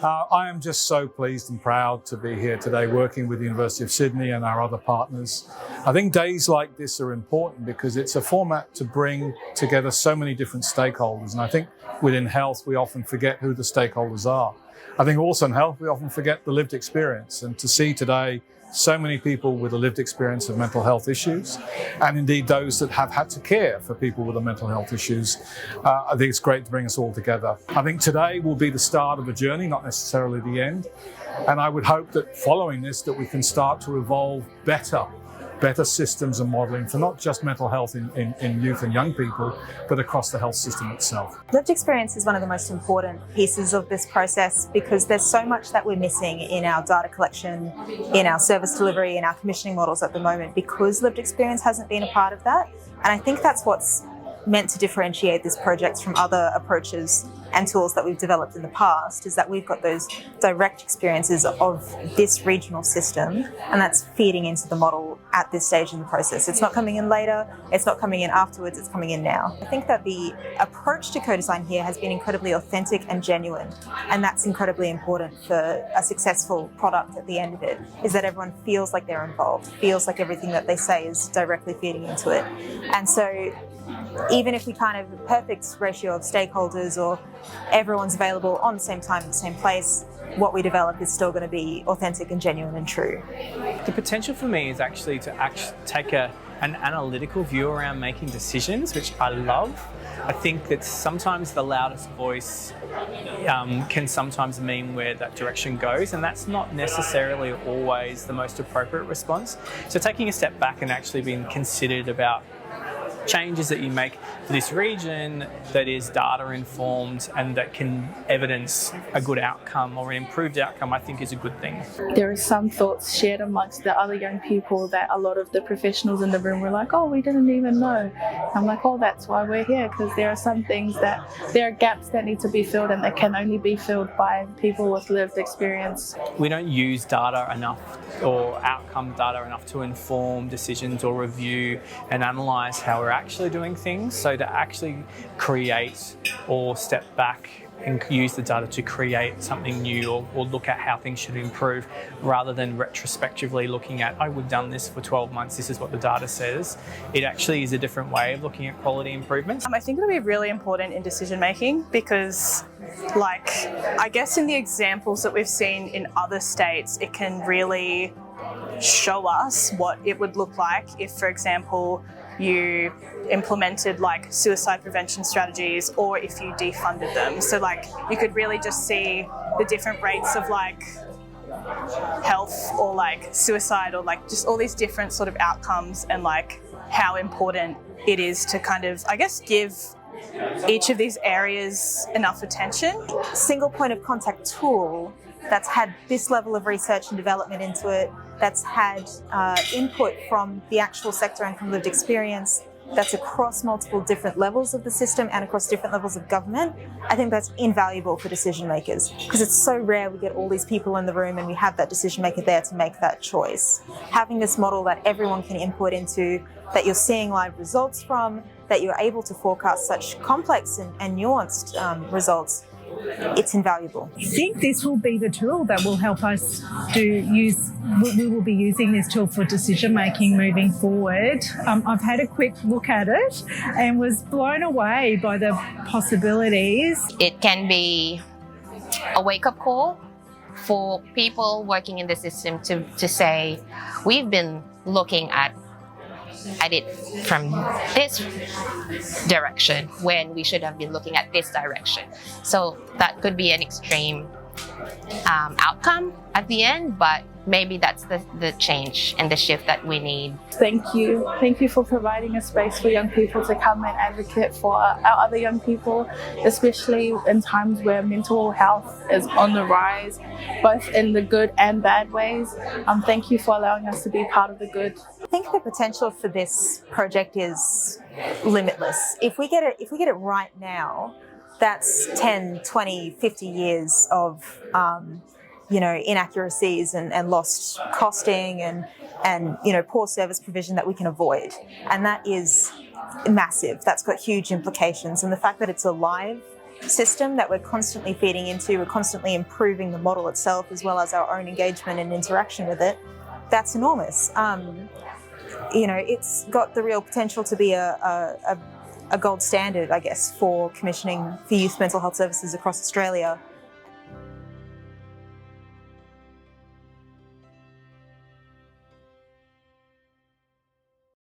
I am just so pleased and proud to be here today working with the University of Sydney and our other partners. I think days like this are important because it's a format to bring together so many different stakeholders. And I think within health, we often forget who the stakeholders are. I think also in health, we often forget the lived experience. And to see today so many people with a lived experience of mental health issues, and indeed those that have had to care for people with mental health issues, I think it's great to bring us all together. I think today will be the start of a journey, not necessarily the end. And I would hope that following this, that we can start to evolve better systems and modelling for not just mental health in youth and young people, but across the health system itself. Lived experience is one of the most important pieces of this process because there's so much that we're missing in our data collection, in our service delivery, in our commissioning models at the moment because lived experience hasn't been a part of that. And I think that's what's meant to differentiate this project from other approaches and tools that we've developed in the past, is that we've got those direct experiences of this regional system, and that's feeding into the model at this stage in the process. It's not coming in later, it's not coming in afterwards, it's coming in now. I think that the approach to co-design here has been incredibly authentic and genuine, and that's incredibly important for a successful product at the end of it, is that everyone feels like they're involved, feels like everything that they say is directly feeding into it. And so even if we can't have a perfect ratio of stakeholders or everyone's available on the same time at the same place, what we develop is still going to be authentic and genuine and true. The potential for me is actually to take an analytical view around making decisions, which I love. I think that sometimes the loudest voice can sometimes mean where that direction goes, and that's not necessarily always the most appropriate response. So taking a step back and actually being considered about changes that you make for this region that is data informed and that can evidence a good outcome or an improved outcome, I think is a good thing. There are some thoughts shared amongst the other young people that a lot of the professionals in the room were like, oh, we didn't even know. I'm like, oh, that's why we're here, because there are some things that there are gaps that need to be filled and that can only be filled by people with lived experience. We don't use data enough or outcome data enough to inform decisions or review and analyse how we're actually doing things. So to actually create or step back and use the data to create something new or look at how things should improve rather than retrospectively looking at, oh, we've done this for 12 months, this is what the data says. It actually is a different way of looking at quality improvements. I think it'll be really important in decision making because, like, I guess in the examples that we've seen in other states, it can really show us what it would look like if, for example, you implemented like suicide prevention strategies or if you defunded them. So like you could really just see the different rates of like health or like suicide or like just all these different sort of outcomes and like how important it is to kind of, I guess, give each of these areas enough attention. Single point of contact tool that's had this level of research and development into it, that's had input from the actual sector and from lived experience, that's across multiple different levels of the system and across different levels of government. I think that's invaluable for decision makers because it's so rare we get all these people in the room and we have that decision maker there to make that choice. Having this model that everyone can input into, that you're seeing live results from, that you're able to forecast such complex and nuanced results, it's invaluable. I think this will be the tool that will help us we will be using this tool for decision making moving forward. I've had a quick look at it and was blown away by the possibilities. It can be a wake-up call for people working in the system to say, we've been looking at it from this direction when we should have been looking at this direction. So that could be an extreme outcome at the end, but maybe that's the change and the shift that we need. Thank you. Thank you for providing a space for young people to come and advocate for our other young people, especially in times where mental health is on the rise, both in the good and bad ways. Thank you for allowing us to be part of the good. I think the potential for this project is limitless. If we get it right now, that's 10, 20, 50 years of inaccuracies and lost costing and poor service provision that we can avoid. And that is massive. That's got huge implications. And the fact that it's alive system that we're constantly feeding into, we're constantly improving the model itself as well as our own engagement and interaction with it, that's enormous. It's got the real potential to be a gold standard, I guess, for commissioning for youth mental health services across Australia.